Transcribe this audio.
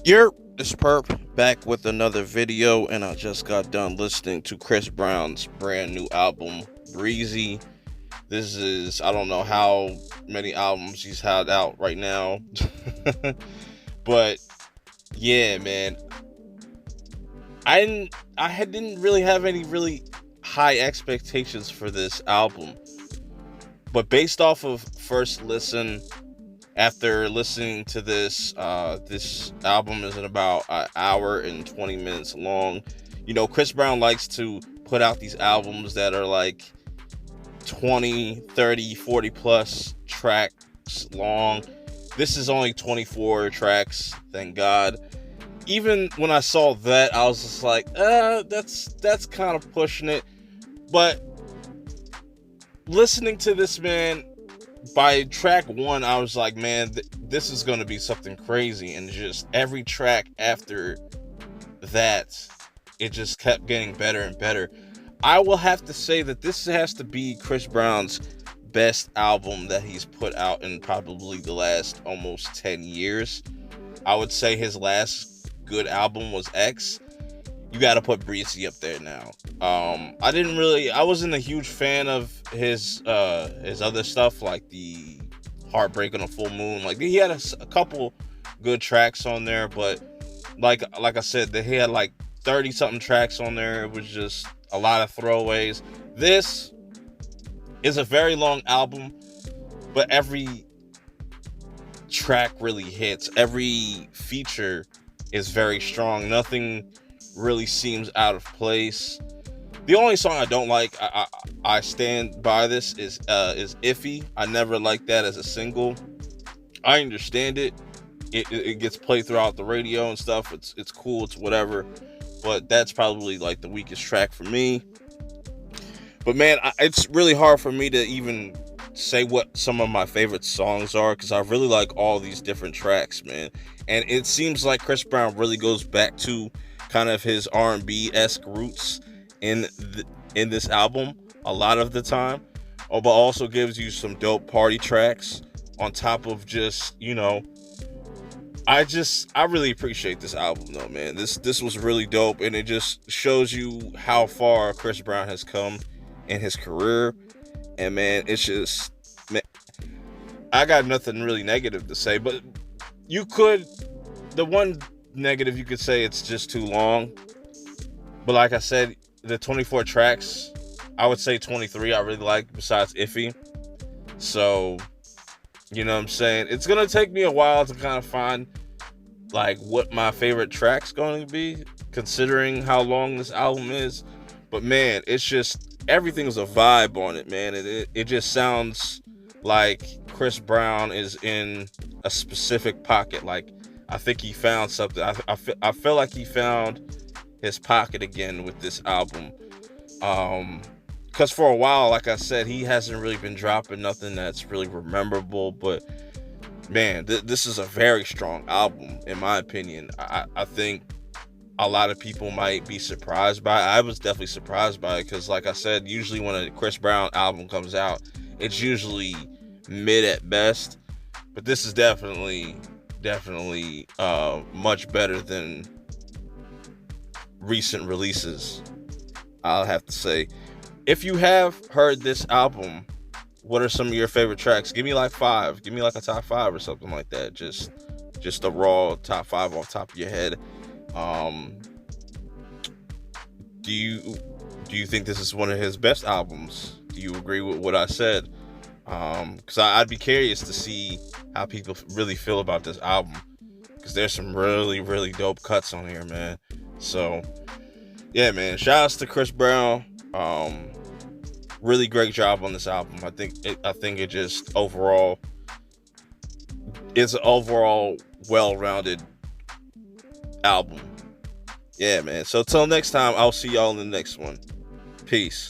It's Perp back with another video, and I just got done listening to Chris Brown's brand new album, Breezy. This is, I don't know how many albums he's had out right now, but yeah, man, I didn't really have any really high expectations for this album, but based off of first listen, after listening to this album is about an hour and 20 minutes long. You know, Chris Brown likes to put out these albums that are like 20, 30, 40 plus tracks long. This is only 24 tracks, thank God. Even when I saw that, I was just like, that's kind of pushing it. But listening to this, man, by track one, I was like, man, this is going to be something crazy. And just every track after that, it just kept getting better and better. I will have to say that this has to be Chris Brown's best album that he's put out in probably the last almost 10 years. I would say his last good album was X. You got to put Breezy up there now. I wasn't a huge fan of his other stuff, like the Heartbreak on a Full Moon. Like, he had a couple good tracks on there, but like I said, he had like 30 something tracks on there. It was just a lot of throwaways. This is a very long album, but every track really hits. Every feature is very strong. Nothing really seems out of place. The only song I don't like, I stand by this, is Iffy. I never liked that as a single. I understand it. It gets played throughout the radio and stuff. It's cool. It's whatever. But that's probably like the weakest track for me. But man, it's really hard for me to even say what some of my favorite songs are, because I really like all these different tracks, man. And it seems like Chris Brown really goes back to kind of his R&B-esque roots in this album a lot of the time, but also gives you some dope party tracks on top of just, you know, I really appreciate this album though, man. This was really dope, and it just shows you how far Chris Brown has come in his career. And man, it's just, man, I got nothing really negative to say, but the one negative you could say, it's just too long. But like I said, the 24 tracks, I would say 23 I really like, besides Iffy. So, you know what I'm saying? It's going to take me a while to kind of find like what my favorite track's going to be, considering how long this album is. But man, it's just, everything's a vibe on it, man. It just sounds like Chris Brown is in a specific pocket. Like, I think he found something. I feel like he found his pocket again with this album. Because for a while, like I said, he hasn't really been dropping nothing that's really memorable. But man, this is a very strong album, in my opinion. I think a lot of people might be surprised by it. I was definitely surprised by it, because like I said, usually when a Chris Brown album comes out, it's usually mid at best. But this is definitely much better than recent releases, I'll have to say. If you have heard this album, what are some of your favorite tracks? Give me like 5. Give me like a top 5 or something like that. Just a raw top 5 off the top of your head. Do you think this is one of his best albums? Do you agree with what I said? Because I'd be curious to see how people really feel about this album, because there's some really, really dope cuts on here, man. So yeah, man, shout outs to Chris Brown. Really great job on this album. I think it just overall, it's an overall well-rounded album. Yeah, man. So till next time, I'll see y'all in the next one. Peace.